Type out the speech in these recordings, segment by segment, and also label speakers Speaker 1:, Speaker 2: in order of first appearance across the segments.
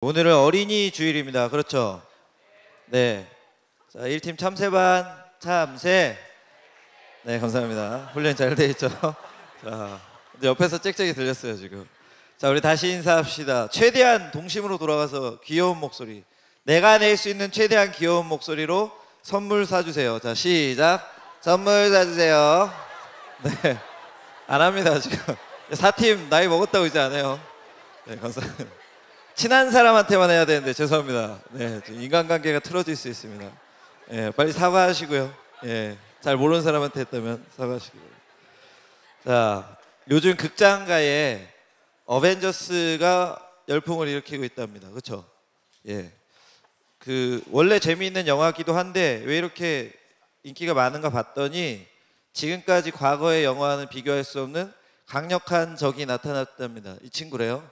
Speaker 1: 오늘은 어린이 주일입니다. 그렇죠? 네. 자, 1팀 참새반 참새. 네, 감사합니다. 훈련 잘 돼 있죠? 자, 옆에서 짹짹이 들렸어요, 지금. 자, 우리 다시 인사합시다. 최대한 동심으로 돌아가서 귀여운 목소리. 내가 낼 수 있는 최대한 귀여운 목소리로 선물 사주세요. 자, 시작. 선물 사주세요. 네. 안 합니다, 지금. 4팀 나이 먹었다고 이제 안 해요. 네, 감사합니다. 친한 사람한테만 해야 되는데 죄송합니다. 네, 인간관계가 틀어질 수 있습니다. 네, 빨리 사과하시고요. 네, 잘 모르는 사람한테 했다면 사과하시기 바랍니다. 자, 요즘 극장가에 어벤져스가 열풍을 일으키고 있답니다. 그렇죠? 예. 원래 재미있는 영화기도 한데 왜 이렇게 인기가 많은가 봤더니 지금까지 과거의 영화와는 비교할 수 없는 강력한 적이 나타났답니다. 이 친구래요.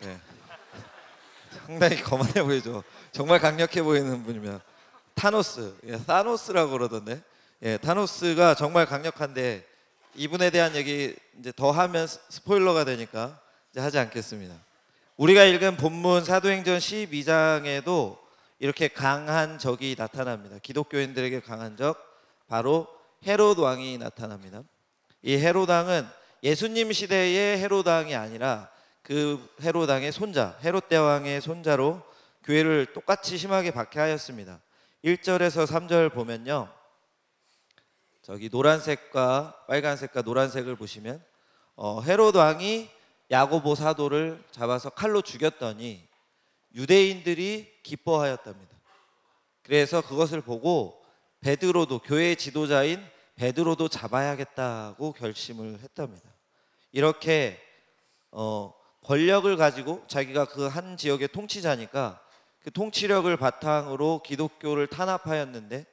Speaker 1: 네. 상당히 거만해 보이죠. 정말 강력해 보이는 분이면 타노스, 사노스라고 그러던데. 예, 타노스가 정말 강력한데 이분에 대한 얘기 이제 더 하면 스포일러가 되니까 이제 하지 않겠습니다. 우리가 읽은 본문 사도행전 12장에도 이렇게 강한 적이 나타납니다. 기독교인들에게 강한 적, 바로 헤롯 왕이 나타납니다. 이 헤롯 왕은 예수님 시대의 헤롯 왕이 아니라 그 헤롯 왕의 손자, 헤롯 대왕의 손자로 교회를 똑같이 심하게 박해하였습니다. 1절에서 3절 보면요, 저기 노란색과 빨간색과 노란색을 보시면 헤롯 왕이 야고보 사도를 잡아서 칼로 죽였더니 유대인들이 기뻐하였답니다. 그래서 그것을 보고 베드로도, 교회의 지도자인 베드로도 잡아야겠다고 결심을 했답니다. 이렇게 권력을 가지고 자기가 그 한 지역의 통치자니까 그 통치력을 바탕으로 기독교를 탄압하였는데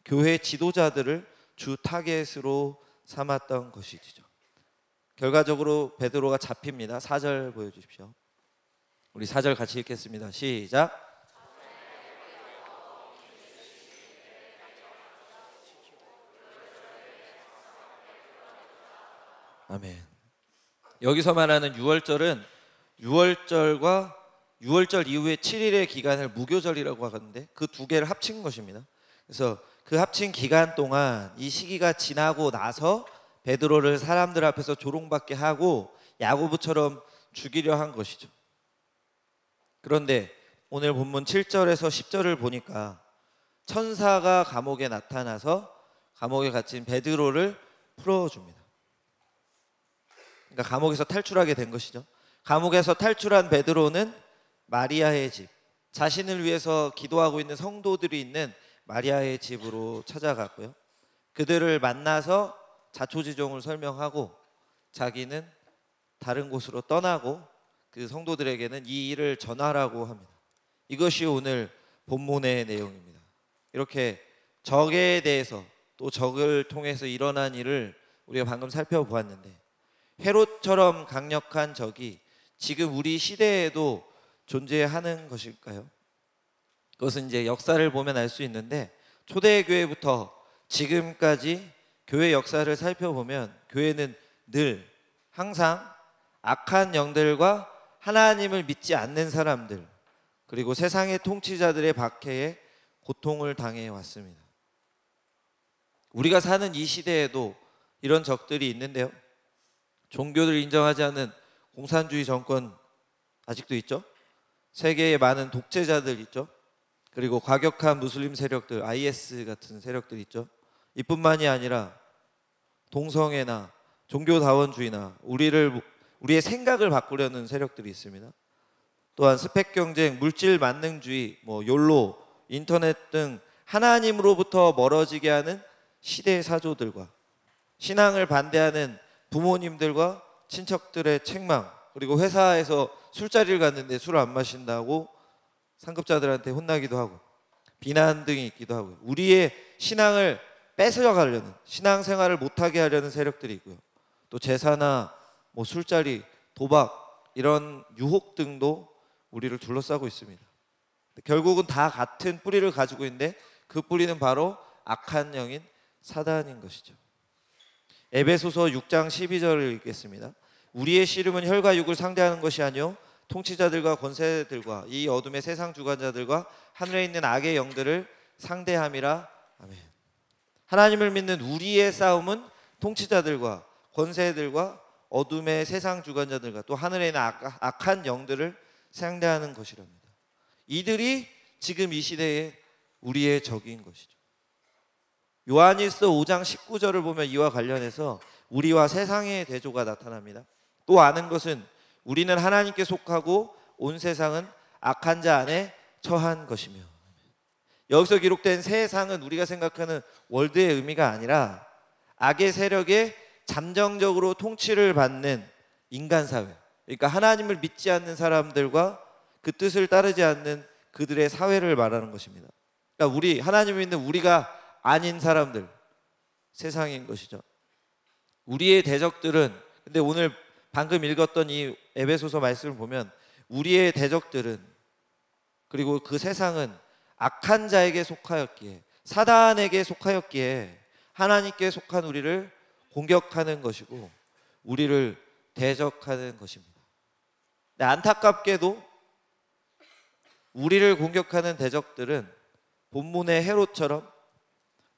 Speaker 1: 교회 지도자들을 주 타겟으로 삼았던 것이죠. 결과적으로 베드로가 잡힙니다. 4절 보여주십시오. 우리 4절 같이 읽겠습니다. 시작. 아멘. 여기서 말하는 6월절은 6월절과 6월절 이후에 7일의 기간을 무교절이라고 하는데 그 두 개를 합친 것입니다. 그래서 그 합친 기간 동안 이 시기가 지나고 나서 베드로를 사람들 앞에서 조롱받게 하고 야고보처럼 죽이려 한 것이죠. 그런데 오늘 본문 7절에서 10절을 보니까 천사가 감옥에 나타나서 감옥에 갇힌 베드로를 풀어줍니다. 그러니까 감옥에서 탈출하게 된 것이죠. 감옥에서 탈출한 베드로는 마리아의 집, 자신을 위해서 기도하고 있는 성도들이 있는 마리아의 집으로 찾아갔고요. 그들을 만나서 자초지종을 설명하고 자기는 다른 곳으로 떠나고 그 성도들에게는 이 일을 전하라고 합니다. 이것이 오늘 본문의 내용입니다. 이렇게 적에 대해서 또 적을 통해서 일어난 일을 우리가 방금 살펴보았는데 헤롯처럼 강력한 적이 지금 우리 시대에도 존재하는 것일까요? 그것은 이제 역사를 보면 알 수 있는데 초대교회부터 지금까지 교회 역사를 살펴보면 교회는 늘 항상 악한 영들과 하나님을 믿지 않는 사람들 그리고 세상의 통치자들의 박해에 고통을 당해 왔습니다. 우리가 사는 이 시대에도 이런 적들이 있는데요. 종교를 인정하지 않는 공산주의 정권 아직도 있죠. 세계에 많은 독재자들 있죠. 그리고 과격한 무슬림 세력들, IS 같은 세력들 있죠. 이뿐만이 아니라 동성애나 종교다원주의나 우리의 생각을 바꾸려는 세력들이 있습니다. 또한 스펙 경쟁, 물질 만능주의, 욜로, 인터넷 등 하나님으로부터 멀어지게 하는 시대의 사조들과 신앙을 반대하는 부모님들과 친척들의 책망, 그리고 회사에서 술자리를 갔는데 술 안 마신다고 상급자들한테 혼나기도 하고 비난 등이 있기도 하고요. 우리의 신앙을 뺏어가려는, 신앙생활을 못하게 하려는 세력들이 있고요. 또 제사나 술자리, 도박 이런 유혹 등도 우리를 둘러싸고 있습니다. 결국은 다 같은 뿌리를 가지고 있는데 그 뿌리는 바로 악한 영인 사단인 것이죠. 에베소서 6장 12절을 읽겠습니다. 우리의 씨름은 혈과 육을 상대하는 것이 아니요 통치자들과 권세들과 이 어둠의 세상 주관자들과 하늘에 있는 악의 영들을 상대함이라. 아멘. 하나님을 믿는 우리의 싸움은 통치자들과 권세들과 어둠의 세상 주관자들과 또 하늘에 있는 악한 영들을 상대하는 것이랍니다. 이들이 지금 이 시대에 우리의 적인 것이죠. 요한일서 5장 19절을 보면 이와 관련해서 우리와 세상의 대조가 나타납니다. 또 아는 것은 우리는 하나님께 속하고 온 세상은 악한 자 안에 처한 것이며. 여기서 기록된 세상은 우리가 생각하는 월드의 의미가 아니라 악의 세력에 잠정적으로 통치를 받는 인간 사회, 그러니까 하나님을 믿지 않는 사람들과 그 뜻을 따르지 않는 그들의 사회를 말하는 것입니다. 그러니까 우리 하나님을 믿는 우리가 아닌 사람들, 세상인 것이죠. 우리의 대적들은, 근데 오늘 방금 읽었던 이 에베소서 말씀을 보면 우리의 대적들은, 그리고 그 세상은 악한 자에게 속하였기에, 사단에게 속하였기에 하나님께 속한 우리를 공격하는 것이고 우리를 대적하는 것입니다. 근데 안타깝게도 우리를 공격하는 대적들은 본문의 헤롯처럼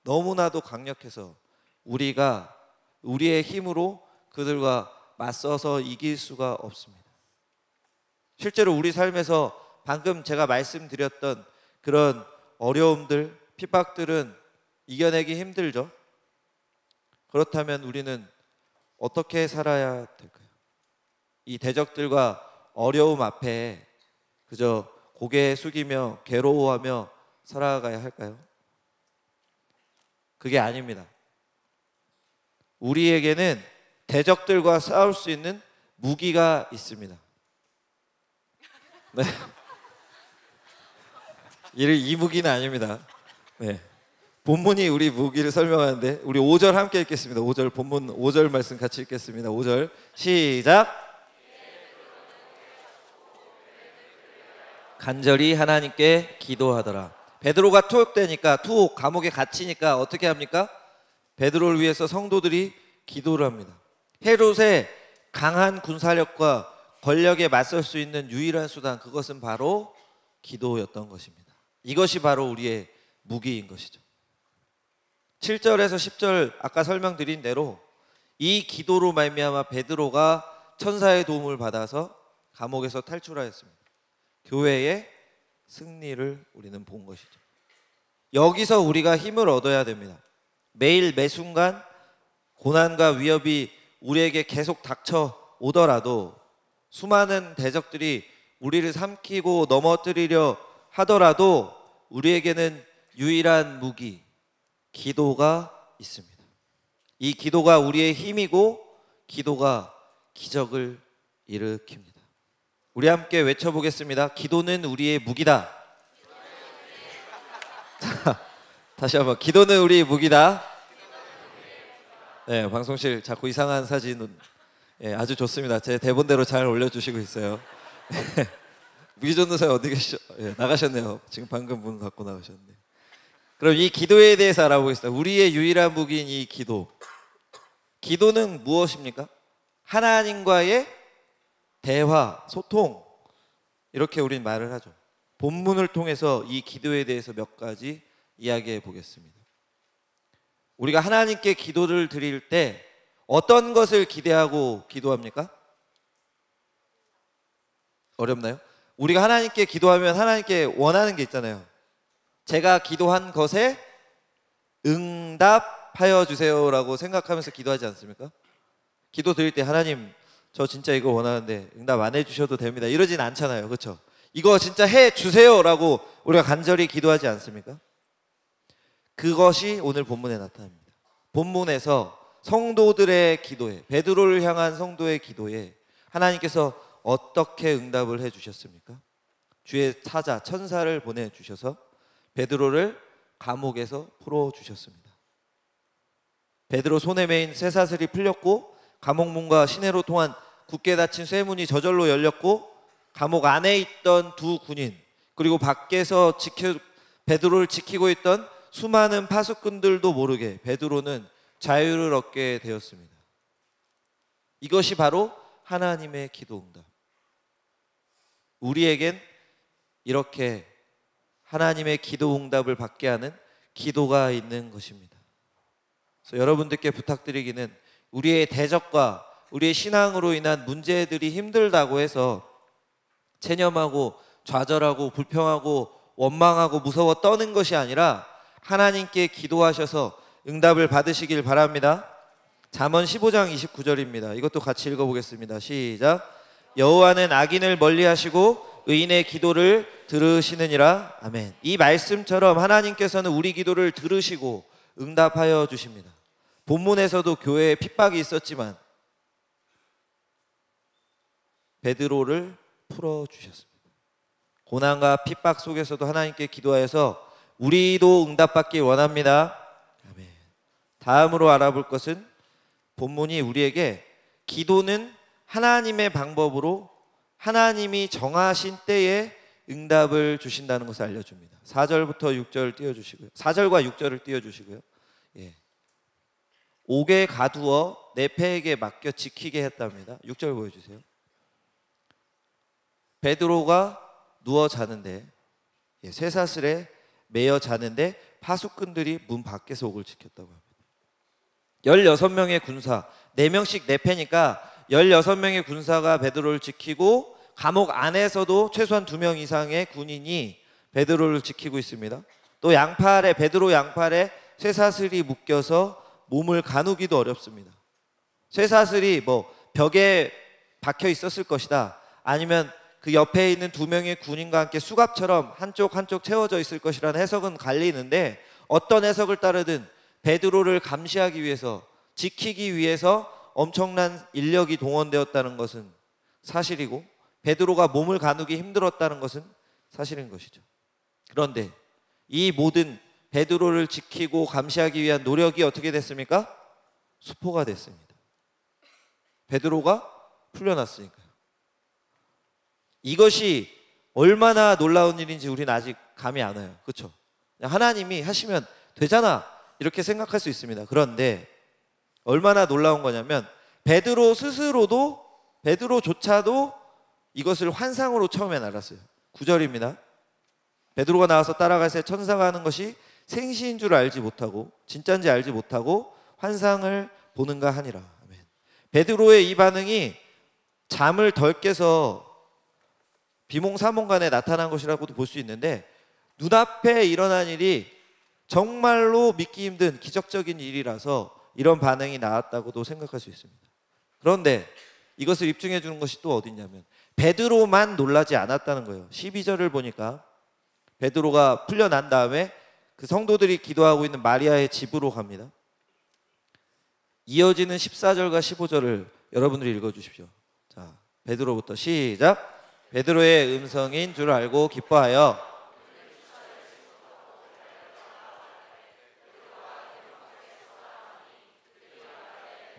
Speaker 1: 너무나도 강력해서 우리가 우리의 힘으로 그들과 맞서서 이길 수가 없습니다. 실제로 우리 삶에서 방금 제가 말씀드렸던 그런 어려움들, 핍박들은 이겨내기 힘들죠. 그렇다면 우리는 어떻게 살아야 될까요? 이 대적들과 어려움 앞에 그저 고개 숙이며 괴로워하며 살아가야 할까요? 그게 아닙니다. 우리에게는 대적들과 싸울 수 있는 무기가 있습니다. 네. 이 무기는 아닙니다. 네. 본문이 우리 무기를 설명하는데 우리 5절 함께 읽겠습니다. 5절 본문 5절 말씀 같이 읽겠습니다. 5절 시작. 간절히 하나님께 기도하더라. 베드로가 투옥 감옥에 갇히니까 어떻게 합니까? 베드로를 위해서 성도들이 기도를 합니다. 헤롯의 강한 군사력과 권력에 맞설 수 있는 유일한 수단, 그것은 바로 기도였던 것입니다. 이것이 바로 우리의 무기인 것이죠. 7절에서 10절 아까 설명드린 대로 이 기도로 말미암아 베드로가 천사의 도움을 받아서 감옥에서 탈출하였습니다. 교회의 승리를 우리는 본 것이죠. 여기서 우리가 힘을 얻어야 됩니다. 매일 매순간 고난과 위협이 우리에게 계속 닥쳐오더라도, 수많은 대적들이 우리를 삼키고 넘어뜨리려 하더라도 우리에게는 유일한 무기, 기도가 있습니다. 이 기도가 우리의 힘이고 기도가 기적을 일으킵니다. 우리 함께 외쳐보겠습니다. 기도는 우리의 무기다. 다시 한번, 기도는 우리의 무기다. 네, 방송실 자꾸 이상한 사진은 아주 좋습니다. 제 대본대로 잘 올려주시고 있어요. 무기전도사 어디 계시죠? 나가셨네요. 지금 방금 문 갖고 나가셨네요. 그럼 이 기도에 대해서 알아보겠습니다. 우리의 유일한 무기인 이 기도. 기도는 무엇입니까? 하나님과의 대화, 소통, 이렇게 우리는 말을 하죠. 본문을 통해서 이 기도에 대해서 몇 가지 이야기해 보겠습니다. 우리가 하나님께 기도를 드릴 때 어떤 것을 기대하고 기도합니까? 어렵나요? 우리가 하나님께 기도하면 하나님께 원하는 게 있잖아요. 제가 기도한 것에 응답하여 주세요라고 생각하면서 기도하지 않습니까? 기도 드릴 때 하나님, 저 진짜 이거 원하는데 응답 안 해주셔도 됩니다, 이러진 않잖아요. 그렇죠? 이거 진짜 해주세요라고 우리가 간절히 기도하지 않습니까? 그것이 오늘 본문에 나타납니다. 본문에서 성도들의 기도에, 베드로를 향한 성도의 기도에 하나님께서 어떻게 응답을 해주셨습니까? 주의 사자 천사를 보내주셔서 베드로를 감옥에서 풀어주셨습니다. 베드로 손에 매인 쇠사슬이 풀렸고, 감옥문과 시내로 통한 굳게 닫힌 쇠문이 저절로 열렸고, 감옥 안에 있던 두 군인, 그리고 밖에서 베드로를 지키고 있던 수많은 파수꾼들도 모르게 베드로는 자유를 얻게 되었습니다. 이것이 바로 하나님의 기도 응답. 우리에겐 이렇게 하나님의 기도 응답을 받게 하는 기도가 있는 것입니다. 그래서 여러분들께 부탁드리기는 우리의 대적과 우리의 신앙으로 인한 문제들이 힘들다고 해서 체념하고 좌절하고 불평하고 원망하고 무서워 떠는 것이 아니라 하나님께 기도하셔서 응답을 받으시길 바랍니다. 잠언 15장 29절입니다. 이것도 같이 읽어보겠습니다. 시작. 여호와는 악인을 멀리하시고 의인의 기도를 들으시느니라. 아멘. 이 말씀처럼 하나님께서는 우리 기도를 들으시고 응답하여 주십니다. 본문에서도 교회에 핍박이 있었지만 베드로를 풀어주셨습니다. 고난과 핍박 속에서도 하나님께 기도하여서 우리도 응답받길 원합니다. 아멘. 다음으로 알아볼 것은 본문이 우리에게 기도는 하나님의 방법으로 하나님이 정하신 때에 응답을 주신다는 것을 알려줍니다. 4절부터 6절 띄워주시고요. 4절과 6절을 띄워주시고요. 예. 옥에 가두어 내 패에게 맡겨 지키게 했답니다. 6절 보여주세요. 베드로가 누워 자는데 쇠사슬에 매여 자는데 파수꾼들이 문 밖에서 옥을 지켰다고 합니다. 16명의 군사, 4명씩 4패니까 16명의 군사가 베드로를 지키고 감옥 안에서도 최소한 2명 이상의 군인이 베드로를 지키고 있습니다. 또 양팔에 베드로 양팔에 쇠사슬이 묶여서 몸을 가누기도 어렵습니다. 쇠사슬이 뭐 벽에 박혀 있었을 것이다, 아니면 그 옆에 있는 2명의 군인과 함께 수갑처럼 한쪽 채워져 있을 것이라는 해석은 갈리는데, 어떤 해석을 따르든 베드로를 감시하기 위해서, 지키기 위해서 엄청난 인력이 동원되었다는 것은 사실이고, 베드로가 몸을 가누기 힘들었다는 것은 사실인 것이죠. 그런데 이 모든 베드로를 지키고 감시하기 위한 노력이 어떻게 됐습니까? 수포가 됐습니다. 베드로가 풀려났으니까요. 이것이 얼마나 놀라운 일인지 우리는 아직 감이 안 와요. 그렇죠? 하나님이 하시면 되잖아 이렇게 생각할 수 있습니다. 그런데 얼마나 놀라운 거냐면 베드로 스스로도, 베드로조차도 이것을 환상으로 처음엔 알았어요. 9절입니다. 베드로가 나와서 따라갈 새 천사가 하는 것이 생시인 줄 알지 못하고, 진짜인지 알지 못하고 환상을 보는가 하니라. 아멘. 베드로의 이 반응이 잠을 덜 깨서 비몽사몽간에 나타난 것이라고도 볼 수 있는데, 눈앞에 일어난 일이 정말로 믿기 힘든 기적적인 일이라서 이런 반응이 나왔다고도 생각할 수 있습니다. 그런데 이것을 입증해 주는 것이 또 어디 있냐면 베드로만 놀라지 않았다는 거예요. 12절을 보니까 베드로가 풀려난 다음에 그 성도들이 기도하고 있는 마리아의 집으로 갑니다. 이어지는 14절과 15절을 여러분들이 읽어주십시오. 자, 베드로부터 시작. 베드로의 음성인 줄 알고 기뻐하여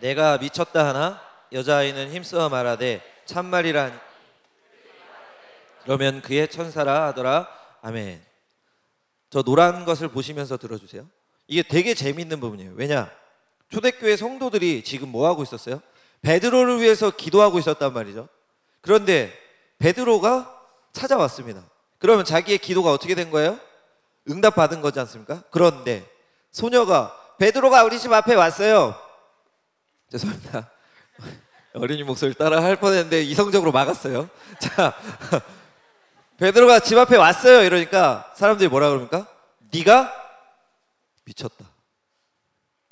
Speaker 1: 내가 미쳤다 하나 여자아이는 힘써 말하되 참말이라. 그러면 그의 천사라 하더라. 아멘. 저 노란 것을 보시면서 들어주세요. 이게 되게 재밌는 부분이에요. 왜냐? 초대교회 성도들이 지금 뭐 하고 있었어요? 베드로를 위해서 기도하고 있었단 말이죠. 그런데 베드로가 찾아왔습니다. 그러면 자기의 기도가 어떻게 된 거예요? 응답받은 거지 않습니까? 그런데 소녀가 베드로가 우리 집 앞에 왔어요. 죄송합니다. 어린이 목소리 따라 할 뻔했는데 이성적으로 막았어요. 자, 베드로가 집 앞에 왔어요 이러니까 사람들이 뭐라 그럽니까? 네가 미쳤다.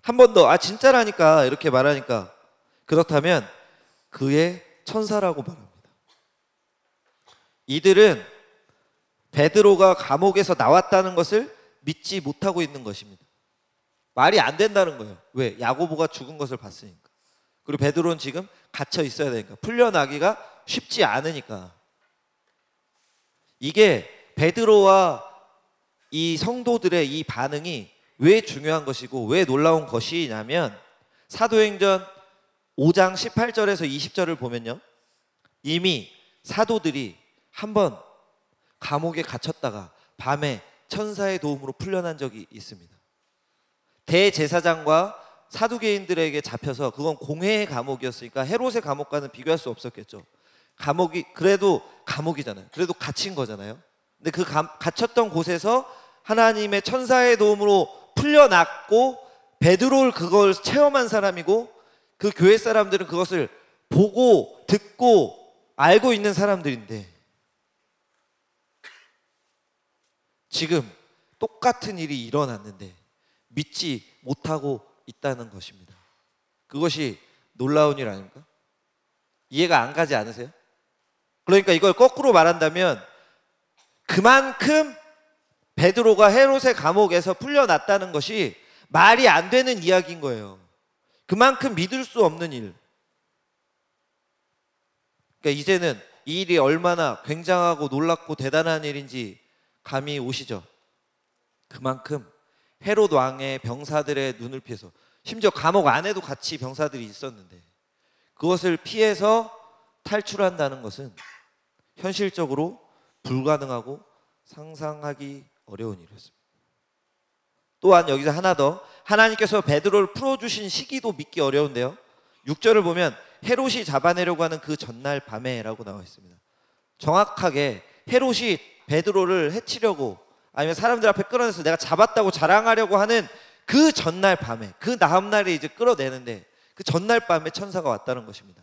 Speaker 1: 한 번 더, 아 진짜라니까 이렇게 말하니까, 그렇다면 그의 천사라고 말합니다. 이들은 베드로가 감옥에서 나왔다는 것을 믿지 못하고 있는 것입니다. 말이 안 된다는 거예요. 왜? 야고보가 죽은 것을 봤으니까. 그리고 베드로는 지금 갇혀 있어야 되니까, 풀려나기가 쉽지 않으니까. 이게 베드로와 이 성도들의 이 반응이 왜 중요한 것이고 왜 놀라운 것이냐면, 사도행전 5장 18절에서 20절을 보면요, 이미 사도들이 한번 감옥에 갇혔다가 밤에 천사의 도움으로 풀려난 적이 있습니다. 대제사장과 사두개인들에게 잡혀서, 그건 공회의 감옥이었으니까 헤롯의 감옥과는 비교할 수 없었겠죠. 감옥이 그래도 감옥이잖아요. 그래도 갇힌 거잖아요. 근데 그 갇혔던 곳에서 하나님의 천사의 도움으로 풀려났고 베드로를 그걸 체험한 사람이고 그 교회 사람들은 그것을 보고 듣고 알고 있는 사람들인데 지금 똑같은 일이 일어났는데 믿지 못하고 있다는 것입니다. 그것이 놀라운 일 아닙니까? 이해가 안 가지 않으세요? 그러니까 이걸 거꾸로 말한다면 그만큼 베드로가 헤롯의 감옥에서 풀려났다는 것이 말이 안 되는 이야기인 거예요. 그만큼 믿을 수 없는 일. 그러니까 이제는 이 일이 얼마나 굉장하고 놀랍고 대단한 일인지 감이 오시죠? 그만큼 헤롯 왕의 병사들의 눈을 피해서 심지어 감옥 안에도 같이 병사들이 있었는데 그것을 피해서 탈출한다는 것은 현실적으로 불가능하고 상상하기 어려운 일이었습니다. 또한 여기서 하나 더, 하나님께서 베드로를 풀어주신 시기도 믿기 어려운데요. 6절을 보면 헤롯이 잡아내려고 하는 그 전날 밤에라고 나와 있습니다. 정확하게 헤롯이 베드로를 해치려고 아니면 사람들 앞에 끌어내서 내가 잡았다고 자랑하려고 하는 그 전날 밤에, 그 다음날에 이제 끌어내는데 그 전날 밤에 천사가 왔다는 것입니다.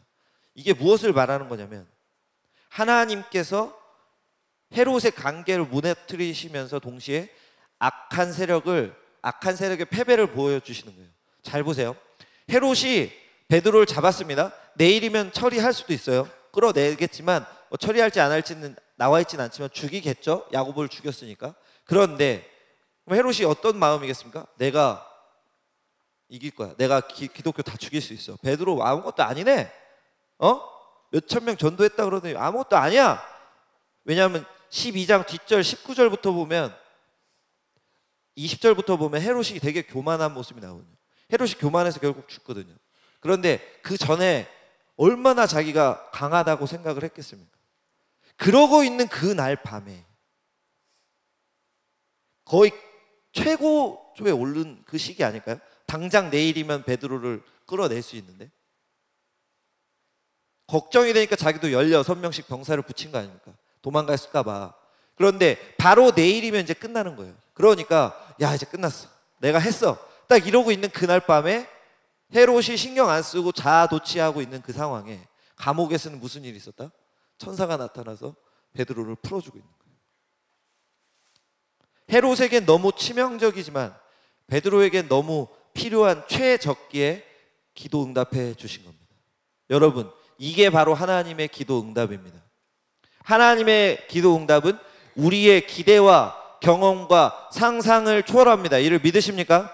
Speaker 1: 이게 무엇을 말하는 거냐면 하나님께서 헤롯의 관계를 무너뜨리시면서 동시에 악한 세력의 패배를 보여주시는 거예요. 잘 보세요. 헤롯이 베드로를 잡았습니다. 내일이면 처리할 수도 있어요. 끌어내겠지만 처리할지 안 할지는 나와 있지는 않지만 죽이겠죠. 야고보를 죽였으니까. 그런데 헤롯이 어떤 마음이겠습니까? 내가 이길 거야. 내가 기독교 다 죽일 수 있어. 베드로 아무것도 아니네. 몇천 명 전도했다 그러더니 아무것도 아니야. 왜냐하면 12장 뒷절 19절부터 보면 20절부터 보면 헤롯이 되게 교만한 모습이 나오거든요. 헤롯이 교만해서 결국 죽거든요. 그런데 그 전에 얼마나 자기가 강하다고 생각을 했겠습니까? 그러고 있는 그날 밤에 거의 최고조에 오른 그 시기 아닐까요? 당장 내일이면 베드로를 끌어낼 수 있는데 걱정이 되니까 자기도 16명씩 병사를 붙인 거 아닙니까? 도망갔을까 봐. 그런데 바로 내일이면 이제 끝나는 거예요. 그러니까 야 이제 끝났어. 내가 했어. 딱 이러고 있는 그날 밤에 헤롯이 신경 안 쓰고 자아도취하고 있는 그 상황에 감옥에서는 무슨 일이 있었다? 천사가 나타나서 베드로를 풀어주고 있는 거예요. 헤롯에겐 너무 치명적이지만 베드로에겐 너무 필요한 최적기에 기도 응답해 주신 겁니다. 여러분, 이게 바로 하나님의 기도 응답입니다. 하나님의 기도 응답은 우리의 기대와 경험과 상상을 초월합니다. 이를 믿으십니까?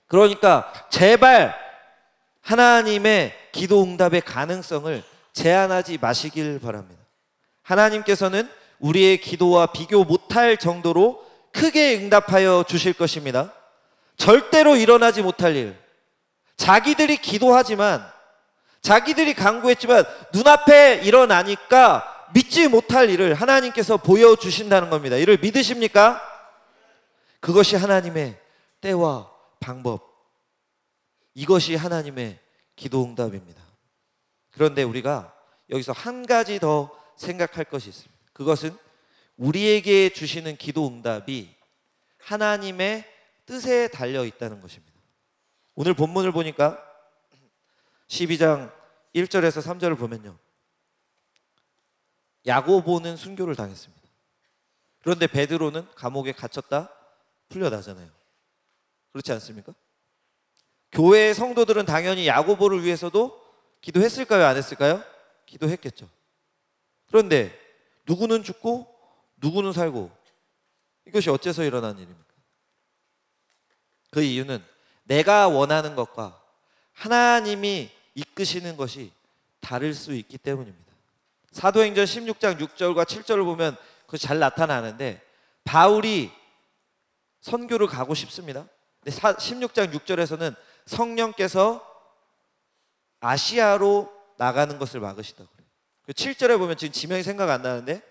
Speaker 1: 그러니까 제발 하나님의 기도 응답의 가능성을 제한하지 마시길 바랍니다. 하나님께서는 우리의 기도와 비교 못할 정도로 크게 응답하여 주실 것입니다. 절대로 일어나지 못할 일, 자기들이 기도하지만 자기들이 간구했지만 눈앞에 일어나니까 믿지 못할 일을 하나님께서 보여주신다는 겁니다. 이를 믿으십니까? 그것이 하나님의 때와 방법, 이것이 하나님의 기도 응답입니다. 그런데 우리가 여기서 한 가지 더 생각할 것이 있습니다. 그것은 우리에게 주시는 기도 응답이 하나님의 뜻에 달려 있다는 것입니다. 오늘 본문을 보니까 12장 1절에서 3절을 보면요, 야고보는 순교를 당했습니다. 그런데 베드로는 감옥에 갇혔다 풀려나잖아요. 그렇지 않습니까? 교회의 성도들은 당연히 야고보를 위해서도 기도했을까요? 안 했을까요? 기도했겠죠. 그런데 누구는 죽고 누구는 살고, 이것이 어째서 일어난 일입니까? 그 이유는 내가 원하는 것과 하나님이 이끄시는 것이 다를 수 있기 때문입니다. 사도행전 16장 6절과 7절을 보면 그것이 잘 나타나는데, 바울이 선교를 가고 싶습니다. 근데 16장 6절에서는 성령께서 아시아로 나가는 것을 막으시다고 그래요. 7절에 보면 지금 지명이 생각 안 나는데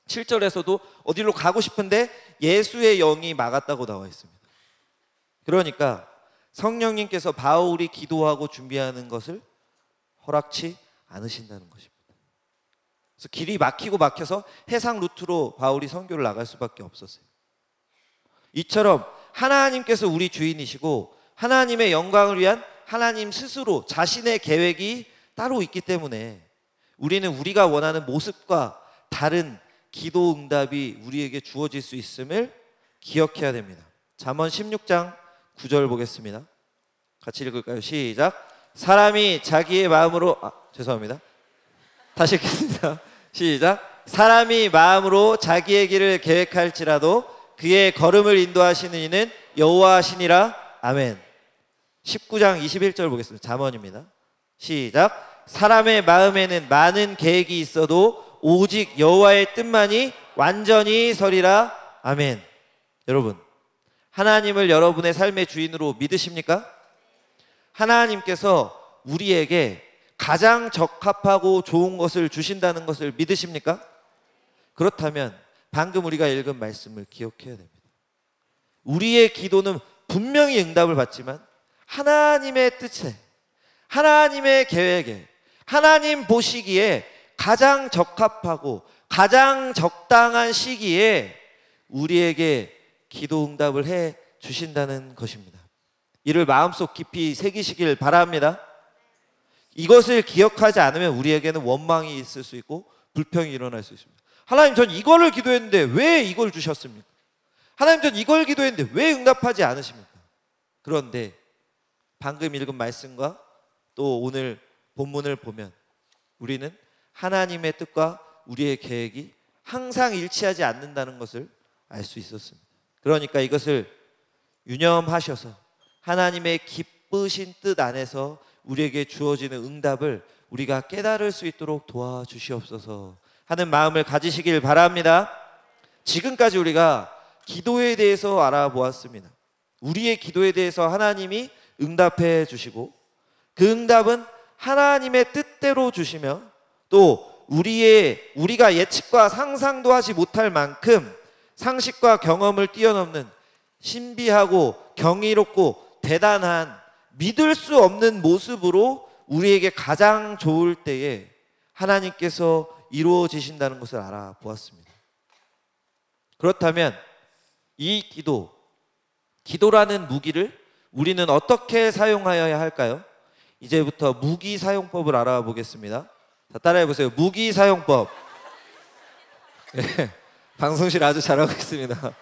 Speaker 1: 7절에서도 어디로 가고 싶은데 예수의 영이 막았다고 나와 있습니다. 그러니까 성령님께서 바울이 기도하고 준비하는 것을 허락치 않으신다는 것입니다. 그래서 길이 막혀서 해상 루트로 바울이 선교를 나갈 수밖에 없었어요. 이처럼 하나님께서 우리 주인이시고 하나님의 영광을 위한 하나님 스스로 자신의 계획이 따로 있기 때문에 우리는 우리가 원하는 모습과 다른 기도 응답이 우리에게 주어질 수 있음을 기억해야 됩니다. 잠언 16장 9절 보겠습니다. 같이 읽을까요? 시작. 사람이 자기의 마음으로 죄송합니다. 다시 읽겠습니다. 시작. 사람이 마음으로 자기의 길을 계획할지라도 그의 걸음을 인도하시는 이는 여호와시니라. 아멘. 19장 21절 보겠습니다. 잠언입니다. 시작. 사람의 마음에는 많은 계획이 있어도 오직 여호와의 뜻만이 완전히 서리라. 아멘. 여러분, 하나님을 여러분의 삶의 주인으로 믿으십니까? 하나님께서 우리에게 가장 적합하고 좋은 것을 주신다는 것을 믿으십니까? 그렇다면 방금 우리가 읽은 말씀을 기억해야 됩니다. 우리의 기도는 분명히 응답을 받지만 하나님의 뜻에, 하나님의 계획에, 하나님 보시기에 가장 적합하고 가장 적당한 시기에 우리에게 기도 응답을 해 주신다는 것입니다. 이를 마음속 깊이 새기시길 바랍니다. 이것을 기억하지 않으면 우리에게는 원망이 있을 수 있고 불평이 일어날 수 있습니다. 하나님, 전 이거를 기도했는데 왜 이걸 주셨습니까? 하나님, 전 이걸 기도했는데 왜 응답하지 않으십니까? 그런데 방금 읽은 말씀과 또 오늘 본문을 보면 우리는 하나님의 뜻과 우리의 계획이 항상 일치하지 않는다는 것을 알 수 있었습니다. 그러니까 이것을 유념하셔서 하나님의 기쁘신 뜻 안에서 우리에게 주어지는 응답을 우리가 깨달을 수 있도록 도와주시옵소서 하는 마음을 가지시길 바랍니다. 지금까지 우리가 기도에 대해서 알아보았습니다. 우리의 기도에 대해서 하나님이 응답해 주시고 그 응답은 하나님의 뜻대로 주시며 또 우리가 예측과 상상도 하지 못할 만큼 상식과 경험을 뛰어넘는 신비하고 경이롭고 대단한 믿을 수 없는 모습으로 우리에게 가장 좋을 때에 하나님께서 이루어지신다는 것을 알아보았습니다. 그렇다면 이 기도라는 무기를 우리는 어떻게 사용하여야 할까요? 이제부터 무기 사용법을 알아보겠습니다. 자, 따라해 보세요. 무기 사용법. 네, 방송실 아주 잘하고 있습니다.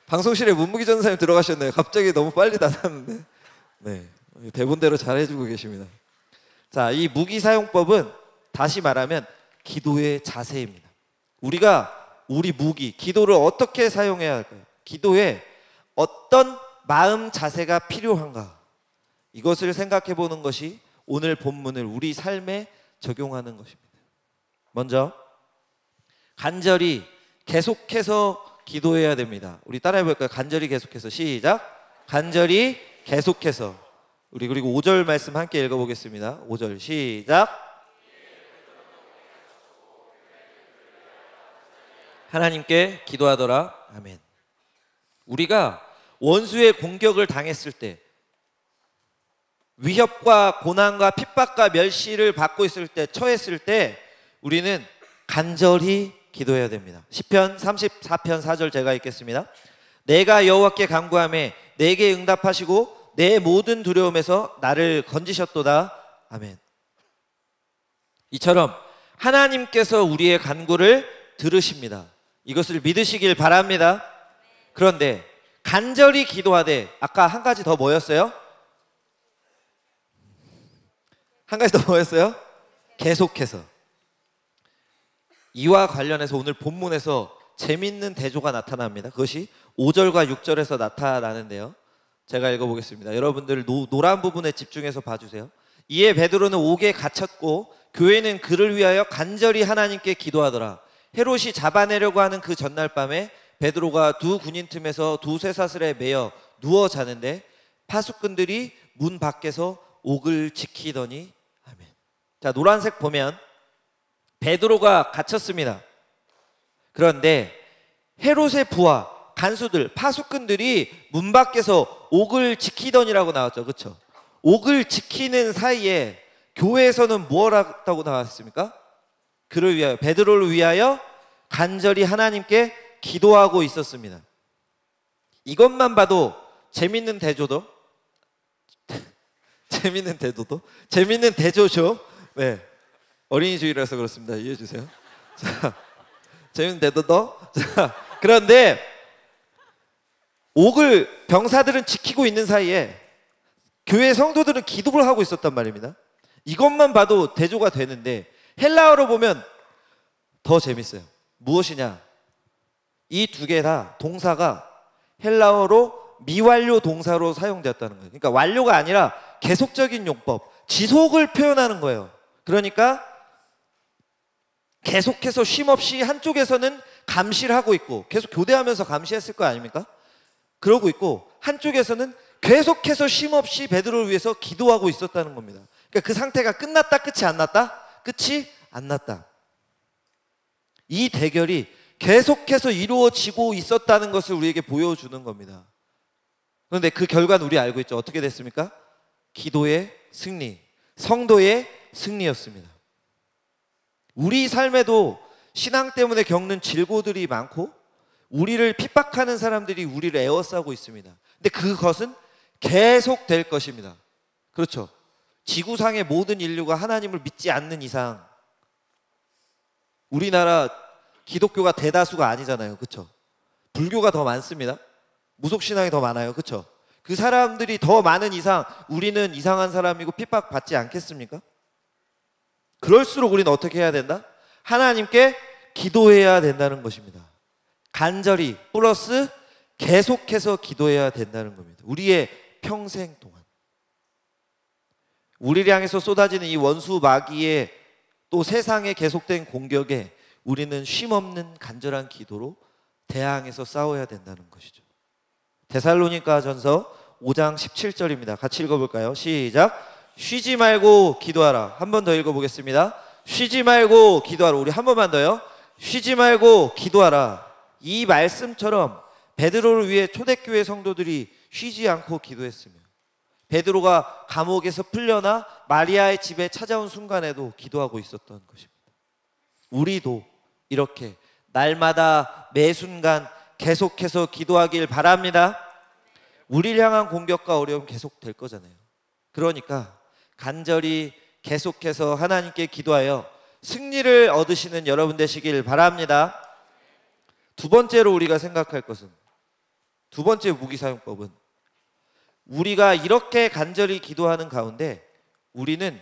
Speaker 1: 방송실에 문무기 전사님 들어가셨네요. 갑자기 너무 빨리 닫았는데. 네, 대본대로 잘해주고 계십니다. 자, 이 무기 사용법은 다시 말하면 기도의 자세입니다. 우리가 우리 무기, 기도를 어떻게 사용해야 할까요? 기도에 어떤 마음 자세가 필요한가? 이것을 생각해 보는 것이 오늘 본문을 우리 삶에 적용하는 것입니다. 먼저 간절히 계속해서 기도해야 됩니다. 우리 따라해 볼까요? 간절히 계속해서. 시작. 간절히 계속해서. 우리 그리고 5절 말씀 함께 읽어보겠습니다. 5절 시작. 하나님께 기도하더라. 아멘. 우리가 원수의 공격을 당했을 때, 위협과 고난과 핍박과 멸시를 받고 있을 때, 처했을 때 우리는 간절히 기도해야 됩니다. 시편 34편 4절 제가 읽겠습니다. 내가 여호와께 간구하매 내게 응답하시고 내 모든 두려움에서 나를 건지셨도다. 아멘. 이처럼 하나님께서 우리의 간구를 들으십니다. 이것을 믿으시길 바랍니다. 그런데 간절히 기도하되 아까 한 가지 더 뭐였어요? 한 가지 더 뭐였어요? 계속해서. 이와 관련해서 오늘 본문에서 재밌는 대조가 나타납니다. 그것이 5절과 6절에서 나타나는데요. 제가 읽어보겠습니다. 여러분들 노란 부분에 집중해서 봐주세요. 이에 베드로는 옥에 갇혔고 교회는 그를 위하여 간절히 하나님께 기도하더라. 헤롯이 잡아내려고 하는 그 전날 밤에 베드로가 두 군인 틈에서 두 쇠사슬에 매여 누워 자는데 파수꾼들이 문 밖에서 옥을 지키더니. 아멘. 자, 노란색 보면 베드로가 갇혔습니다. 그런데 헤롯의 부하, 간수들, 파수꾼들이 문 밖에서 옥을 지키더니라고 나왔죠. 그렇죠? 옥을 지키는 사이에 교회에서는 뭘 했다고 나왔습니까? 그를 위하여, 베드로를 위하여 간절히 하나님께 기도하고 있었습니다. 이것만 봐도 재밌는 대조죠. 네, 어린이 주일이라서 그렇습니다. 이해해 주세요. 자, 재밌는 대조도. 자, 그런데 옥을 병사들은 지키고 있는 사이에 교회 성도들은 기도를 하고 있었단 말입니다. 이것만 봐도 대조가 되는데 헬라어로 보면 더 재밌어요. 무엇이냐? 이 두 개 다 동사가 헬라어로 미완료 동사로 사용되었다는 거예요. 그러니까 완료가 아니라 계속적인 용법, 지속을 표현하는 거예요. 그러니까 계속해서 쉼없이 한쪽에서는 감시를 하고 있고, 계속 교대하면서 감시했을 거 아닙니까? 그러고 있고, 한쪽에서는 계속해서 쉼없이 베드로를 위해서 기도하고 있었다는 겁니다. 그러니까 그 상태가 끝났다, 끝이 안 났다? 끝이 안 났다. 이 대결이 계속해서 이루어지고 있었다는 것을 우리에게 보여주는 겁니다. 그런데 그 결과는 우리 알고 있죠. 어떻게 됐습니까? 기도의 승리, 성도의 승리였습니다. 우리 삶에도 신앙 때문에 겪는 질고들이 많고 우리를 핍박하는 사람들이 우리를 에워싸고 있습니다. 근데 그것은 계속 될 것입니다. 그렇죠? 지구상의 모든 인류가 하나님을 믿지 않는 이상 우리나라 기독교가 대다수가 아니잖아요. 그렇죠? 불교가 더 많습니다. 무속신앙이 더 많아요. 그렇죠? 그 사람들이 더 많은 이상 우리는 이상한 사람이고 핍박받지 않겠습니까? 그럴수록 우리는 어떻게 해야 된다? 하나님께 기도해야 된다는 것입니다. 간절히 플러스 계속해서 기도해야 된다는 겁니다. 우리의 평생 동안. 우리를 향해서 쏟아지는 이 원수 마귀의 또 세상의 계속된 공격에 우리는 쉼없는 간절한 기도로 대항해서 싸워야 된다는 것이죠. 데살로니가 전서 5장 17절입니다. 같이 읽어볼까요? 시작. 쉬지 말고 기도하라. 한 번 더 읽어보겠습니다. 쉬지 말고 기도하라. 우리 한 번만 더요. 쉬지 말고 기도하라. 이 말씀처럼 베드로를 위해 초대교회 성도들이 쉬지 않고 기도했으며 베드로가 감옥에서 풀려나 마리아의 집에 찾아온 순간에도 기도하고 있었던 것입니다. 우리도 이렇게 날마다 매 순간 계속해서 기도하길 바랍니다. 우리를 향한 공격과 어려움 계속될 거잖아요. 그러니까 간절히 계속해서 하나님께 기도하여 승리를 얻으시는 여러분 되시길 바랍니다. 두 번째로 우리가 생각할 것은, 두 번째 무기사용법은 우리가 이렇게 간절히 기도하는 가운데 우리는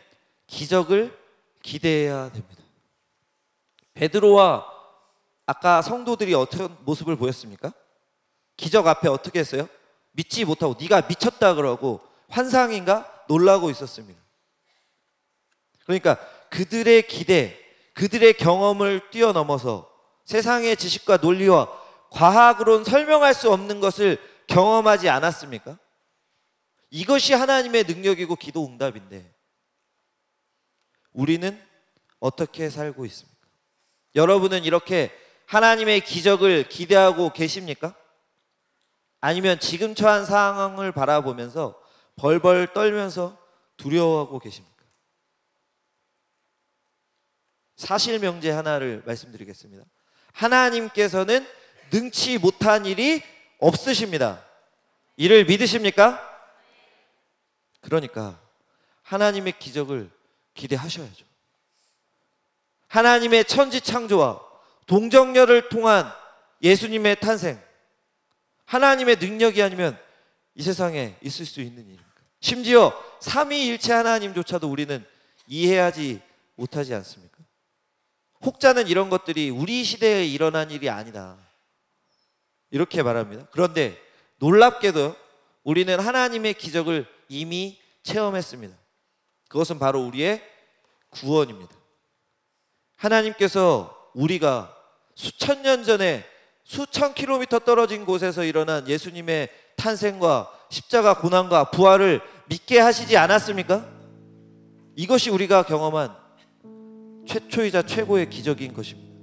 Speaker 1: 기적을 기대해야 됩니다. 베드로와 아까 성도들이 어떤 모습을 보였습니까? 기적 앞에 어떻게 했어요? 믿지 못하고 네가 미쳤다 그러고 환상인가? 놀라고 있었습니다. 그러니까 그들의 기대, 그들의 경험을 뛰어넘어서 세상의 지식과 논리와 과학으로는 설명할 수 없는 것을 경험하지 않았습니까? 이것이 하나님의 능력이고 기도 응답인데 우리는 어떻게 살고 있습니까? 여러분은 이렇게 하나님의 기적을 기대하고 계십니까? 아니면 지금 처한 상황을 바라보면서 벌벌 떨면서 두려워하고 계십니까? 사실 명제 하나를 말씀드리겠습니다. 하나님께서는 능치 못한 일이 없으십니다. 이를 믿으십니까? 그러니까 하나님의 기적을 기대하셔야죠. 하나님의 천지창조와 동정녀를 통한 예수님의 탄생, 하나님의 능력이 아니면 이 세상에 있을 수 있는 일입니까? 심지어 삼위일체 하나님조차도 우리는 이해하지 못하지 않습니까? 혹자는 이런 것들이 우리 시대에 일어난 일이 아니다 이렇게 말합니다. 그런데 놀랍게도 우리는 하나님의 기적을 이미 체험했습니다. 그것은 바로 우리의 구원입니다. 하나님께서 우리가 수천 년 전에 수천 킬로미터 떨어진 곳에서 일어난 예수님의 탄생과 십자가 고난과 부활을 믿게 하시지 않았습니까? 이것이 우리가 경험한 최초이자 최고의 기적인 것입니다.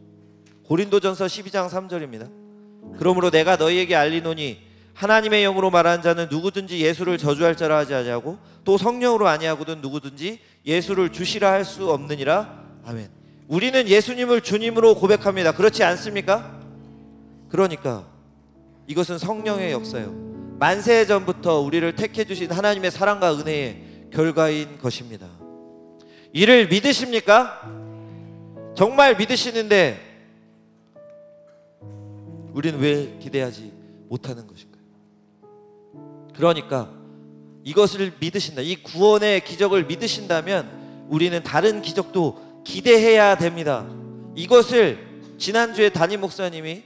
Speaker 1: 고린도전서 12장 3절입니다. 그러므로 내가 너희에게 알리노니 하나님의 영으로 말하는 자는 누구든지 예수를 저주할 자라 하지 아니하고 또 성령으로 아니하거든 누구든지 예수를 주시라 할 수 없느니라. 아멘. 우리는 예수님을 주님으로 고백합니다. 그렇지 않습니까? 그러니까 이것은 성령의 역사요, 만세 전부터 우리를 택해 주신 하나님의 사랑과 은혜의 결과인 것입니다. 이를 믿으십니까? 정말 믿으시는데 우리는 왜 기대하지 못하는 것일까요? 그러니까 이것을 믿으신다, 이 구원의 기적을 믿으신다면 우리는 다른 기적도 기대해야 됩니다. 이것을 지난주에 담임 목사님이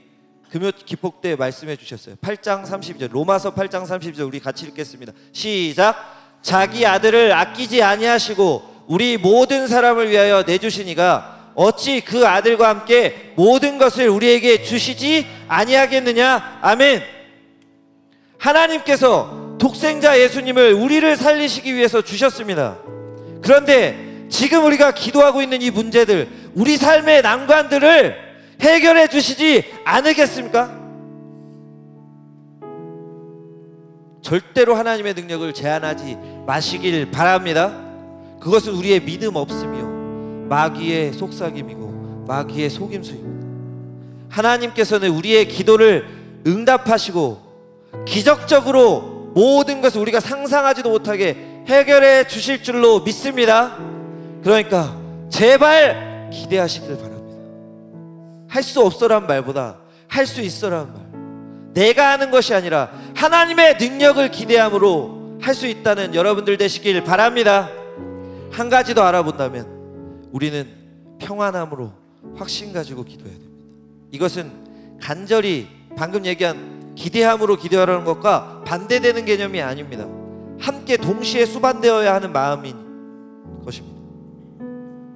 Speaker 1: 금요 기폭 때 말씀해 주셨어요. 8장 32절, 로마서 8장 32절 우리 같이 읽겠습니다. 시작. 자기 아들을 아끼지 아니하시고 우리 모든 사람을 위하여 내주시니가 어찌 그 아들과 함께 모든 것을 우리에게 주시지 아니하겠느냐. 아멘. 하나님께서 독생자 예수님을 우리를 살리시기 위해서 주셨습니다. 그런데 지금 우리가 기도하고 있는 이 문제들, 우리 삶의 난관들을 해결해 주시지 않으겠습니까? 절대로 하나님의 능력을 제한하지 마시길 바랍니다. 그것은 우리의 믿음 없음이요 마귀의 속삭임이고 마귀의 속임수입니다. 하나님께서는 우리의 기도를 응답하시고 기적적으로 모든 것을 우리가 상상하지도 못하게 해결해 주실 줄로 믿습니다. 그러니까 제발 기대하시길 바랍니다. 할 수 없어란 말보다 할 수 있어란 말, 내가 하는 것이 아니라 하나님의 능력을 기대함으로 할 수 있다는 여러분들 되시길 바랍니다. 한 가지 더 알아본다면 우리는 평안함으로 확신 가지고 기도해야 됩니다. 이것은 간절히 방금 얘기한 기대함으로 기도하라는 것과 반대되는 개념이 아닙니다. 함께 동시에 수반되어야 하는 마음인 것입니다.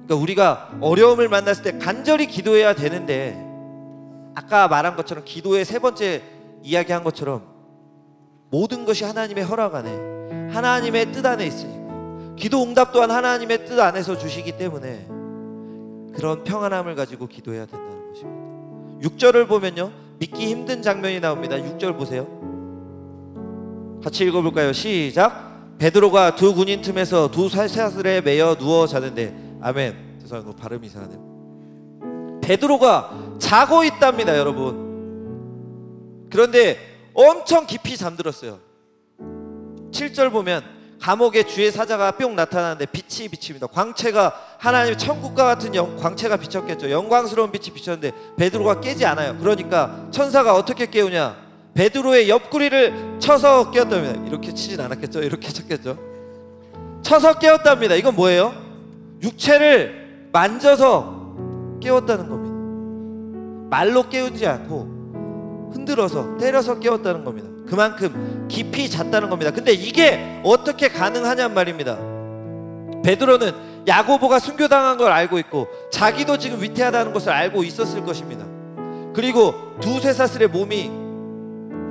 Speaker 1: 그러니까 우리가 어려움을 만났을 때 간절히 기도해야 되는데, 아까 말한 것처럼 기도의 세 번째 이야기한 것처럼 모든 것이 하나님의 허락 안에, 하나님의 뜻 안에 있으니까, 기도 응답 또한 하나님의 뜻 안에서 주시기 때문에 그런 평안함을 가지고 기도해야 된다는 것입니다. 6절을 보면요, 믿기 힘든 장면이 나옵니다. 6절 보세요. 같이 읽어볼까요? 시작. 베드로가 두 군인 틈에서 두 쇠사슬에 매여 누워 자는데, 아멘. 죄송합니다, 발음이 이상하네요. 베드로가 자고 있답니다, 여러분. 그런데 엄청 깊이 잠들었어요. 7절 보면 감옥에 주의 사자가 뿅 나타나는데 빛이 비칩니다. 광채가, 하나님의 천국과 같은 광채가 비쳤겠죠. 영광스러운 빛이 비쳤는데 베드로가 깨지 않아요. 그러니까 천사가 어떻게 깨우냐, 베드로의 옆구리를 쳐서 깨웠답니다. 이렇게 치진 않았겠죠? 이렇게 쳤겠죠? 쳐서 깨웠답니다. 이건 뭐예요? 육체를 만져서 깨웠다는 겁니다. 말로 깨우지 않고 흔들어서 때려서 깨웠다는 겁니다. 그만큼 깊이 잤다는 겁니다. 근데 이게 어떻게 가능하냔 말입니다. 베드로는 야고보가 순교당한 걸 알고 있고 자기도 지금 위태하다는 것을 알고 있었을 것입니다. 그리고 두 쇠사슬의 몸이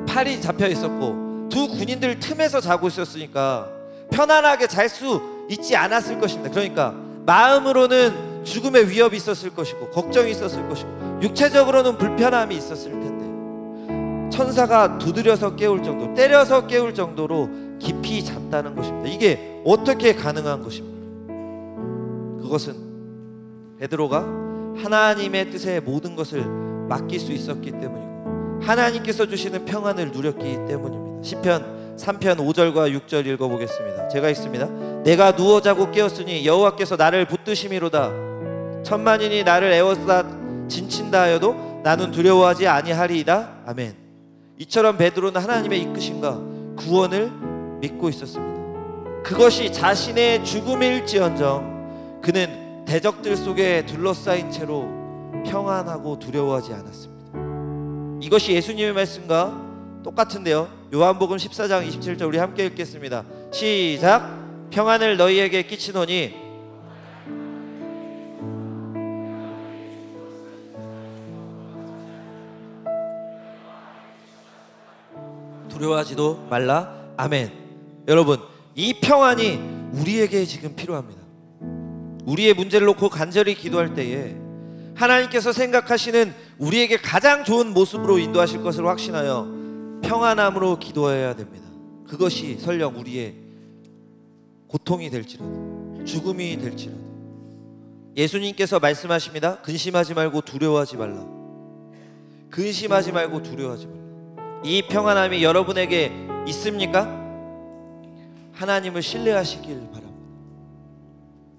Speaker 1: 팔이 잡혀 있었고 두 군인들 틈에서 자고 있었으니까 편안하게 잘 수 있지 않았을 것입니다. 그러니까 마음으로는 죽음의 위협이 있었을 것이고 걱정이 있었을 것이고 육체적으로는 불편함이 있었을 텐데 천사가 두드려서 깨울 정도, 때려서 깨울 정도로 깊이 잤다는 것입니다. 이게 어떻게 가능한 것입니까? 그것은 베드로가 하나님의 뜻에 모든 것을 맡길 수 있었기 때문이고 하나님께서 주시는 평안을 누렸기 때문입니다. 시편 3편 5절과 6절 읽어보겠습니다. 제가 읽습니다. 내가 누워 자고 깨었으니 여호와께서 나를 붙드심이로다. 천만인이 나를 에워싸 진친다 하여도 나는 두려워하지 아니하리이다. 아멘. 이처럼 베드로는 하나님의 이끄심과 구원을 믿고 있었습니다. 그것이 자신의 죽음일지언정 그는 대적들 속에 둘러싸인 채로 평안하고 두려워하지 않았습니다. 이것이 예수님의 말씀과 똑같은데요. 요한복음 14장 27절 우리 함께 읽겠습니다. 시작. 평안을 너희에게 끼치노니 두려워하지도 말라. 아멘. 여러분, 이 평안이 우리에게 지금 필요합니다. 우리의 문제를 놓고 간절히 기도할 때에 하나님께서 생각하시는 우리에게 가장 좋은 모습으로 인도하실 것을 확신하여 평안함으로 기도해야 됩니다. 그것이 설령 우리의 고통이 될지라도 죽음이 될지라도 예수님께서 말씀하십니다. 근심하지 말고 두려워하지 말라. 근심하지 말고 두려워하지 말라. 이 평안함이 여러분에게 있습니까? 하나님을 신뢰하시길 바랍니다.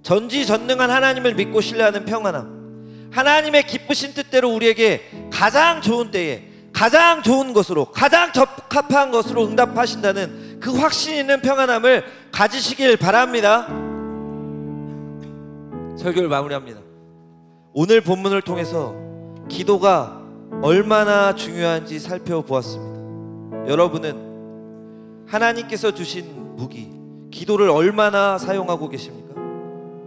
Speaker 1: 전지전능한 하나님을 믿고 신뢰하는 평안함, 하나님의 기쁘신 뜻대로 우리에게 가장 좋은 때에 가장 좋은 것으로, 가장 적합한 것으로 응답하신다는 그 확신 있는 평안함을 가지시길 바랍니다. 설교를 마무리합니다. 오늘 본문을 통해서 기도가 얼마나 중요한지 살펴보았습니다. 여러분은 하나님께서 주신 무기, 기도를 얼마나 사용하고 계십니까?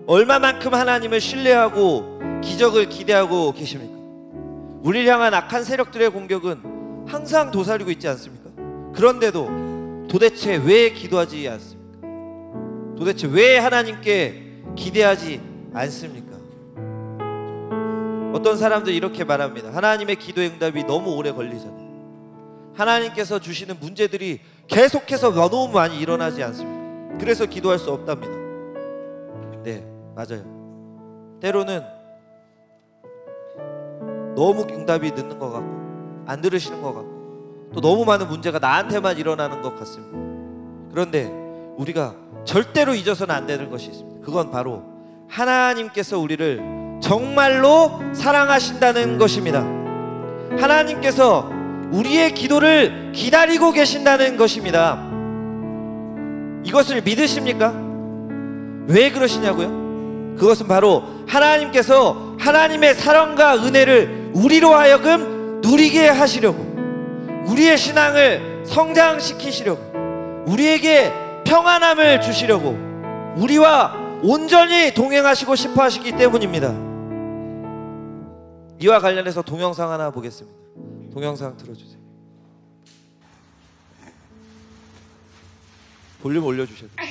Speaker 1: 얼마만큼 하나님을 신뢰하고 기적을 기대하고 계십니까? 우리를 향한 악한 세력들의 공격은 항상 도사리고 있지 않습니까? 그런데도 도대체 왜 기도하지 않습니까? 도대체 왜 하나님께 기대하지 않습니까? 어떤 사람들이 이렇게 말합니다. 하나님의 기도의 응답이 너무 오래 걸리잖아요. 하나님께서 주시는 문제들이 계속해서 너무 많이 일어나지 않습니까? 그래서 기도할 수 없답니다. 네, 맞아요. 때로는 너무 응답이 늦는 것 같고, 안 들으시는 것 같고, 또 너무 많은 문제가 나한테만 일어나는 것 같습니다. 그런데 우리가 절대로 잊어서는 안 되는 것이 있습니다. 그건 바로 하나님께서 우리를 정말로 사랑하신다는 것입니다. 하나님께서 우리의 기도를 기다리고 계신다는 것입니다. 이것을 믿으십니까? 왜 그러시냐고요? 그것은 바로 하나님께서 하나님의 사랑과 은혜를 우리로 하여금 누리게 하시려고, 우리의 신앙을 성장시키시려고, 우리에게 평안함을 주시려고, 우리와 온전히 동행하시고 싶어 하시기 때문입니다. 이와 관련해서 동영상 하나 보겠습니다. 동영상 틀어주세요. 볼륨 올려주셔야 돼요.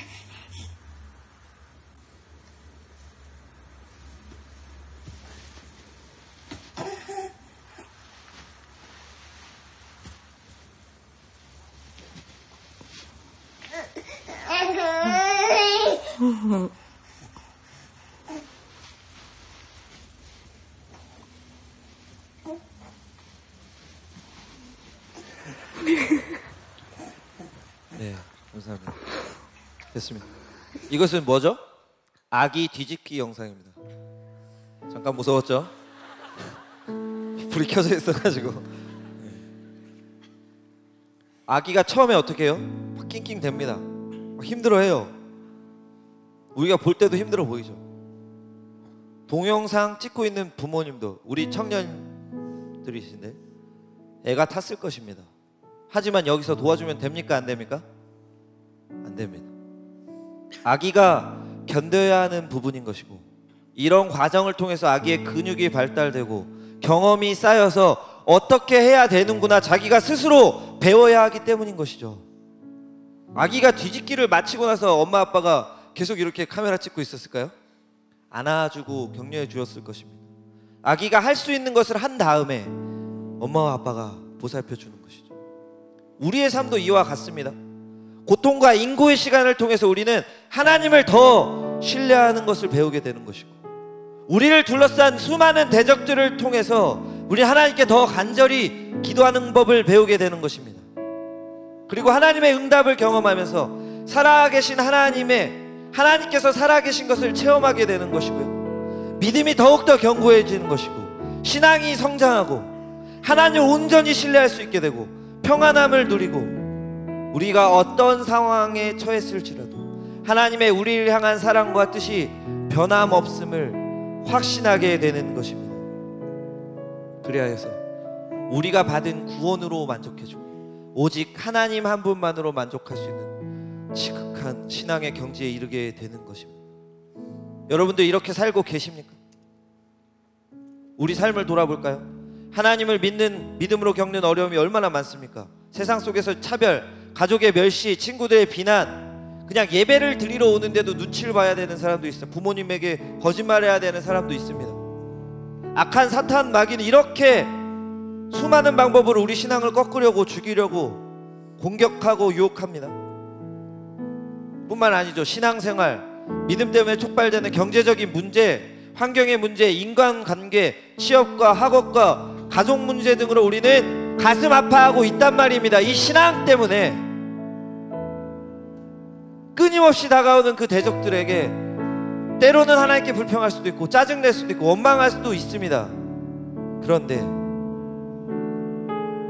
Speaker 1: 네, 감사합니다. 됐습니다. 이것은 뭐죠? 아기 뒤집기 영상입니다. 잠깐 무서웠죠? 불이 켜져 있어가지고. 아기가 처음에 어떻게 해요? 막 낑낑 됩니다. 막 힘들어해요. 우리가 볼 때도 힘들어 보이죠. 동영상 찍고 있는 부모님도 우리 청년들이신데 애가 탔을 것입니다. 하지만 여기서 도와주면 됩니까? 안 됩니까? 안 됩니다. 아기가 견뎌야 하는 부분인 것이고, 이런 과정을 통해서 아기의 근육이 발달되고 경험이 쌓여서 어떻게 해야 되는구나 자기가 스스로 배워야 하기 때문인 것이죠. 아기가 뒤집기를 마치고 나서 엄마 아빠가 계속 이렇게 카메라 찍고 있었을까요? 안아주고 격려해 주었을 것입니다. 아기가 할 수 있는 것을 한 다음에 엄마와 아빠가 보살펴 주는 것이죠. 우리의 삶도 이와 같습니다. 고통과 인고의 시간을 통해서 우리는 하나님을 더 신뢰하는 것을 배우게 되는 것이고, 우리를 둘러싼 수많은 대적들을 통해서 우리 하나님께 더 간절히 기도하는 법을 배우게 되는 것입니다. 그리고 하나님의 응답을 경험하면서 살아계신 하나님께서 살아계신 것을 체험하게 되는 것이고요, 믿음이 더욱더 견고해지는 것이고, 신앙이 성장하고 하나님을 온전히 신뢰할 수 있게 되고 평안함을 누리고, 우리가 어떤 상황에 처했을지라도 하나님의 우리를 향한 사랑과 뜻이 변함없음을 확신하게 되는 것입니다. 그리하여서 우리가 받은 구원으로 만족해주고 오직 하나님 한 분만으로 만족할 수 있는 지극한 신앙의 경지에 이르게 되는 것입니다. 여러분들 이렇게 살고 계십니까? 우리 삶을 돌아볼까요? 하나님을 믿음으로 겪는 어려움이 얼마나 많습니까? 세상 속에서 차별, 가족의 멸시, 친구들의 비난, 그냥 예배를 드리러 오는데도 눈치를 봐야 되는 사람도 있어요. 부모님에게 거짓말해야 되는 사람도 있습니다. 악한 사탄 마귀는 이렇게 수많은 방법으로 우리 신앙을 꺾으려고, 죽이려고 공격하고 유혹합니다. 뿐만 아니죠. 신앙생활, 믿음 때문에 촉발되는 경제적인 문제, 환경의 문제, 인간관계, 취업과 학업과 가족 문제 등으로 우리는 가슴 아파하고 있단 말입니다. 이 신앙 때문에 끊임없이 다가오는 그 대적들에게 때로는 하나님께 불평할 수도 있고 짜증낼 수도 있고 원망할 수도 있습니다. 그런데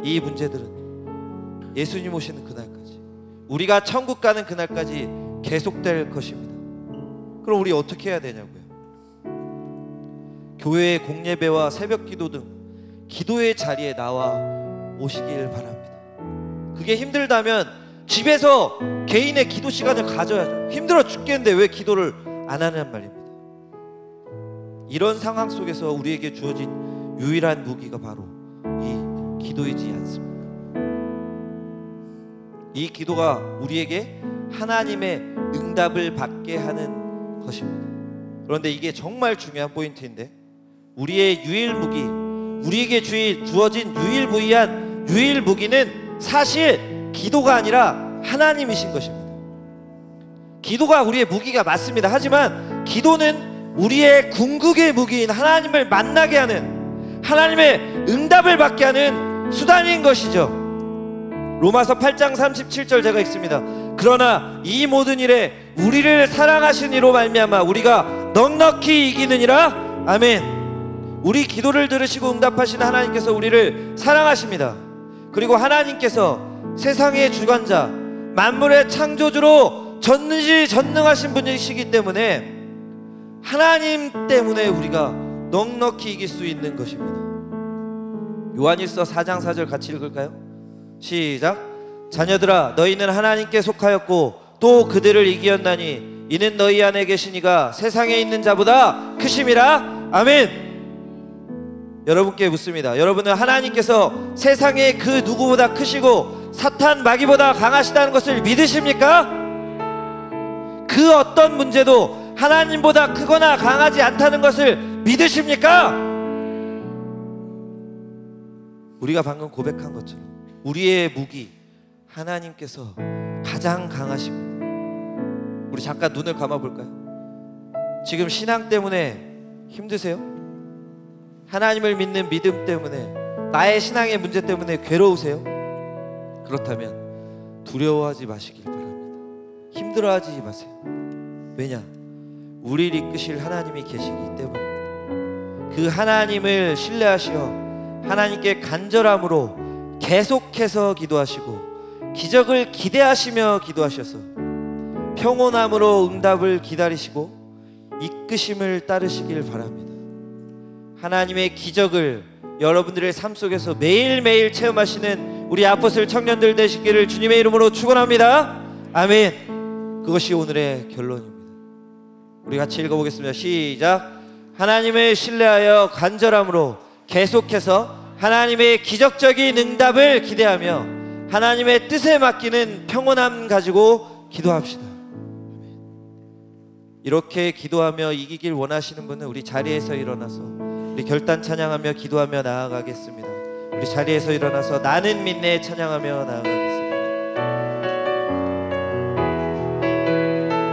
Speaker 1: 이 문제들은 예수님 오시는 그날까지, 우리가 천국 가는 그날까지 계속될 것입니다. 그럼 우리 어떻게 해야 되냐고요? 교회의 공예배와 새벽기도 등 기도의 자리에 나와 오시길 바랍니다. 그게 힘들다면 집에서 개인의 기도 시간을 가져야죠. 힘들어 죽겠는데 왜 기도를 안 하는 말입니다. 이런 상황 속에서 우리에게 주어진 유일한 무기가 바로 이 기도이지 않습니까? 이 기도가 우리에게 하나님의 응답을 받게 하는 것입니다. 그런데 이게 정말 중요한 포인트인데, 우리의 유일 무기, 우리에게 주어진 유일무이한 유일 무기는 사실 기도가 아니라 하나님이신 것입니다. 기도가 우리의 무기가 맞습니다. 하지만 기도는 우리의 궁극의 무기인 하나님을 만나게 하는, 하나님의 응답을 받게 하는 수단인 것이죠. 로마서 8장 37절 제가 읽습니다. 그러나 이 모든 일에 우리를 사랑하신 이로 말미암아 우리가 넉넉히 이기느니라. 아멘. 우리 기도를 들으시고 응답하시는 하나님께서 우리를 사랑하십니다. 그리고 하나님께서 세상의 주관자, 만물의 창조주로 전지전능하신 분이시기 때문에 하나님 때문에 우리가 넉넉히 이길 수 있는 것입니다. 요한일서 4장 4절 같이 읽을까요? 시작. 자녀들아, 너희는 하나님께 속하였고 또 그들을 이기었나니 이는 너희 안에 계신 이가 세상에 있는 자보다 크심이라. 아멘. 여러분께 묻습니다. 여러분은 하나님께서 세상의 그 누구보다 크시고 사탄 마귀보다 강하시다는 것을 믿으십니까? 그 어떤 문제도 하나님보다 크거나 강하지 않다는 것을 믿으십니까? 우리가 방금 고백한 것처럼 우리의 무기 하나님께서 가장 강하십니다. 우리 잠깐 눈을 감아볼까요? 지금 신앙 때문에 힘드세요? 하나님을 믿는 믿음 때문에, 나의 신앙의 문제 때문에 괴로우세요? 그렇다면 두려워하지 마시길 바랍니다. 힘들어하지 마세요. 왜냐? 우리를 이끄실 하나님이 계시기 때문입니다. 그 하나님을 신뢰하시어 하나님께 간절함으로 계속해서 기도하시고 기적을 기대하시며 기도하셔서 평온함으로 응답을 기다리시고 이끄심을 따르시길 바랍니다. 하나님의 기적을 여러분들의 삶 속에서 매일매일 체험하시는 우리 아포스톨 청년들 되시기를 주님의 이름으로 축원합니다. 아멘. 그것이 오늘의 결론입니다. 우리 같이 읽어보겠습니다. 시작. 하나님을 신뢰하여 간절함으로 계속해서 하나님의 기적적인 응답을 기대하며 하나님의 뜻에 맡기는 평온함 가지고 기도합시다. 이렇게 기도하며 이기길 원하시는 분은 우리 자리에서 일어나서 우리 결단 찬양하며 기도하며 나아가겠습니다. 우리 자리에서 일어나서 나는 믿네 찬양하며 나아가겠습니다.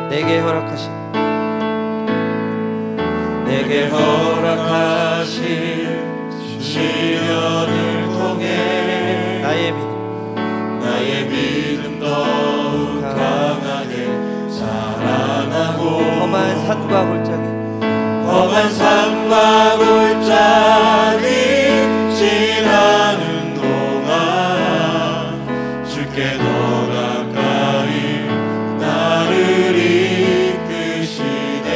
Speaker 1: 내게 허락하신 시련을 통해 나의 믿음 더욱 강하게 자라나고 험한 산과 골짜기 지나는 동안 주께 더 가까이 나를 이끄시네.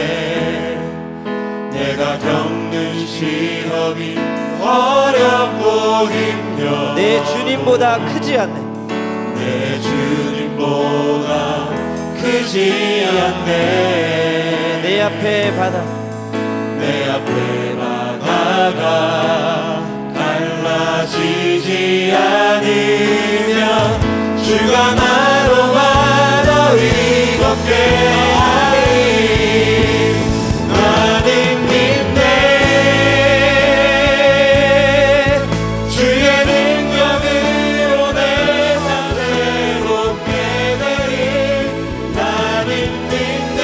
Speaker 1: 내가 겪는 시험이 어렵고 힘겨 내 주님보다 크지 않네. 내 주님보다 크지 않네. 내 앞에 바다가 갈라지지 않으면 주가 나로 바다 위 걷게 하리. 나는 믿네. 주의 능력으로 내 삶 새롭게 되리. 나는 믿네.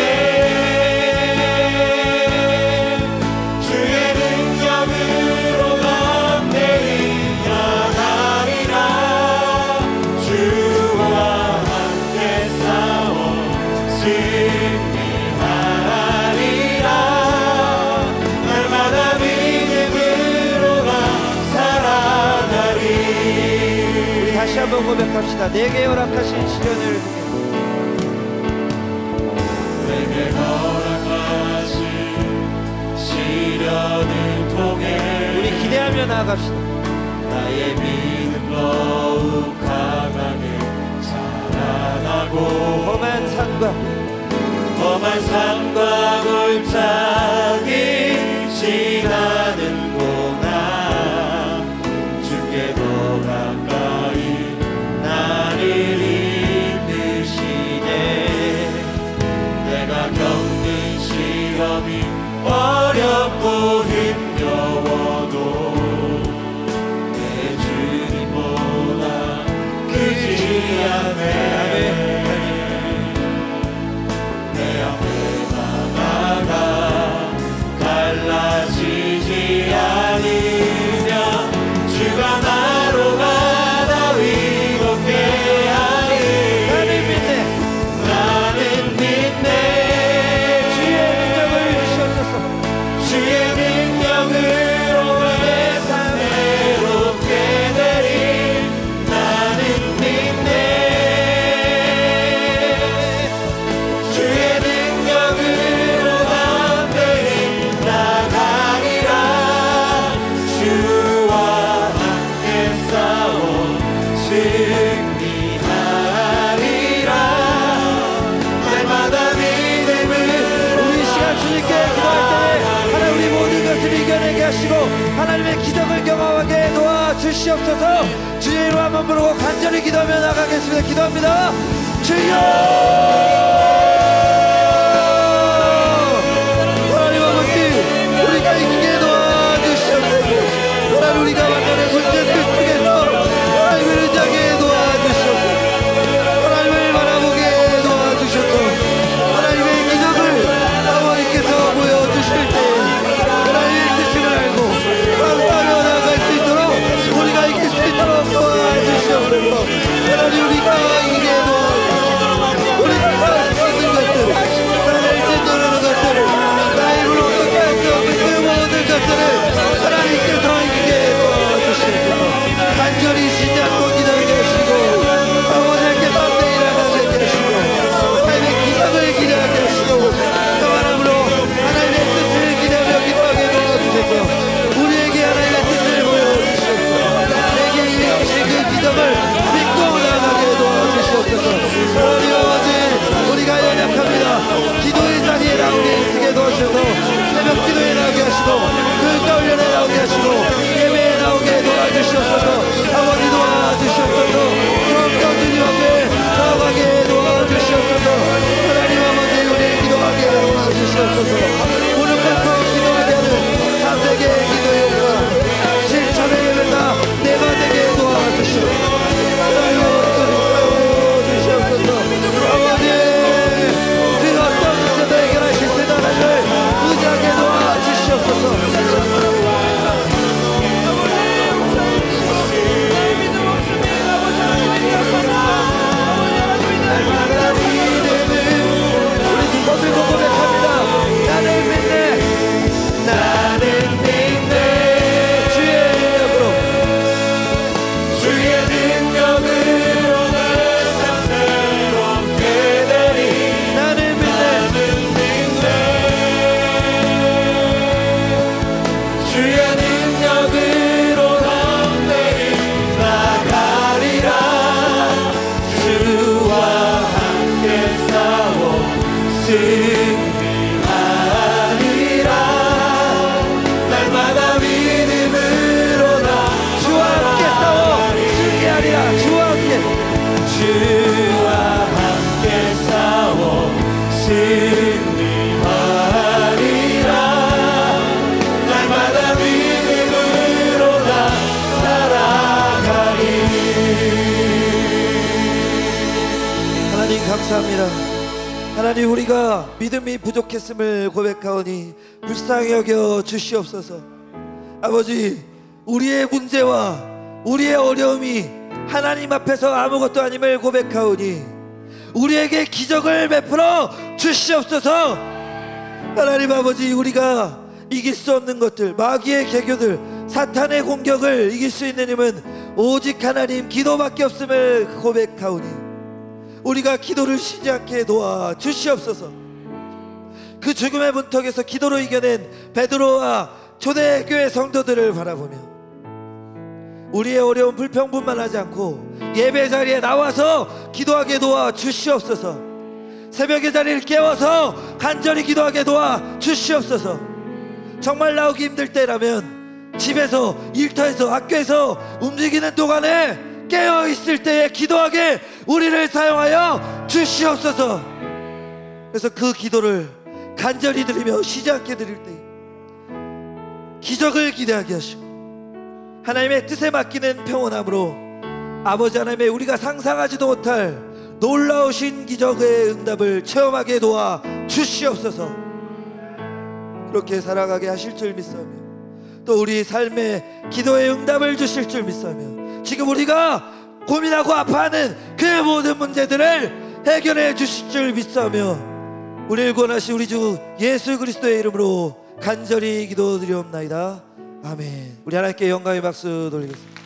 Speaker 1: 다시 한번 고백합시다. 내게 허락하신 시련을 통해
Speaker 2: 내게 허락하신 시련을 통해
Speaker 1: 우리 기대하며 나아갑시다.
Speaker 2: 나의 믿음 더욱 강하게 자라나고 험한 산과 골짜기 지나는 동안 주께 더 가까이 나를 이끄시네. 내가 겪는 시험이 어렵고 힘겨워도 내 주님보다 크지 않네. 내 앞에 나가 갈라지지 않으며 주가 나로 가다 위롭게 하리. 나는 믿네. 주의 능력을 주시옵소서. 주의 능력으로 내 삶 새롭게 되리. 나는 믿네. 주의 능력으로 담대히 나가리라. 주와 함께 싸워 승리하리라. 날마다 믿음을
Speaker 1: 우리 시간 주님께 기도할 때 하나님 우리 모든 것을 이겨내게 하시고 하나님의 기적을 경험하게 도와주시옵소서. 주의 이름 한번 부르고 간절히 기도하며 나가겠습니다. 기도합니다. 주여 하나님 아버지 우리가 이기게 도와주시옵소서. 하나님 우리가 만나는 문제들 속에서 하나님을 의지하게 도와주시옵소서. 하나님을 바라보게 도와주셔서 하나님의 기적을 아버지께서 보여주실 때 하나님의 뜻을 알고 감사하며 나아갈 수 있도록 우리가 이길 수 있도록 도와주시옵소서. 하나님 우리가 이기게 도와주시옵소서. 우리가 할 수 있는 것들 하나님을 진노하는 것들을 나의 힘으로 어떻게 할 수 없는 그 모든 것들을 하나님께서 이기게 도와주시옵소서. 간절히 쉬지 않고 기도하게 하시고 아버지께 담대히 나가게 하시고 하나님의 기적을 기대하게 하시고 평안함으로 하나님의 뜻을 기대하며 기도하게 도와주셔서 우리에게 하나님의 뜻을 보여주시옵소서. 내게 이루신 그 기적을 믿고 나가게 도와주시옵소서. 하나님 아버지 우리가 연약합니다. 기도의 자리에 나오게 쓰게 도와주셔서 새벽 기도에 나오게 하시고 교육과 훈련에 나오게 하시고 예배에 나오게 도와주시옵소서. 아버지 도와주시옵소서. 그럼도 주님 앞에 나아가게 도와주시옵소서. 하나님 아버지 우리 기도하게 도와주시옵소서. 무릎 꿇고 기도하게 하는 4세계의 기도의 역사 실천의 예배가 내가 되게 도와주시옵소서. 하나님 아버지 도와주시옵소서. 아버지 그 어떤 문제도 해결하실 수 있는 하나님을 의지하게 도와주시옵소서. 날마다 믿음을 우리 두 손 들고 고백합니다. 나는 믿네. 나는 믿네. 주의 능력으로
Speaker 2: 주의 능력으로 내 삶 새롭게 되리.
Speaker 1: 나는 믿네.
Speaker 2: 주의 능력으로 담대히 나가리라. 주와 함께 싸워 승리하리라. 날마다 믿음으로 나
Speaker 1: 주와 함께 싸워 승리하리라. 주와 함께
Speaker 2: 주와 함께 싸워 승리하리라. 날마다 믿음으로 나 살아가리.
Speaker 1: 하나님 감사합니다. 하나님 우리가 믿음이 부족했음을 고백하오니 불쌍히 여겨 주시옵소서. 아버지 우리의 문제와 우리의 어려움이 하나님 앞에서 아무것도 아님을 고백하오니 우리에게 기적을 베풀어 주시옵소서. 하나님 아버지 우리가 이길 수 없는 것들 마귀의 계교들 사탄의 공격을 이길 수 있는 힘은 오직 하나님 기도밖에 없음을 고백하오니 우리가 기도를 쉬지 않게 도와 주시옵소서. 그 죽음의 문턱에서 기도로 이겨낸 베드로와 초대교회 성도들을 바라보며 우리의 어려운 불평분만 하지 않고 예배 자리에 나와서 기도하게 도와 주시옵소서. 새벽의 자리를 깨워서 간절히 기도하게 도와 주시옵소서. 정말 나오기 힘들 때라면 집에서, 일터에서, 학교에서 움직이는 동안에 깨어있을 때에 기도하게 우리를 사용하여 주시옵소서. 그래서 그 기도를 간절히 드리며 쉬지 않게 드릴 때 기적을 기대하게 하시고 하나님의 뜻에 맡기는 평온함으로 아버지 하나님의 우리가 상상하지도 못할 놀라우신 기적의 응답을 체험하게 도와 주시옵소서. 그렇게 살아가게 하실 줄 믿사오며 또 우리 삶에 기도의 응답을 주실 줄 믿사오며 지금 우리가 고민하고 아파하는 그 모든 문제들을 해결해 주실 줄 믿사오며 우리를 구원하신 우리 주 예수 그리스도의 이름으로 간절히 기도드리옵나이다. 아멘. 우리 하나님께 영광의 박수 돌리겠습니다.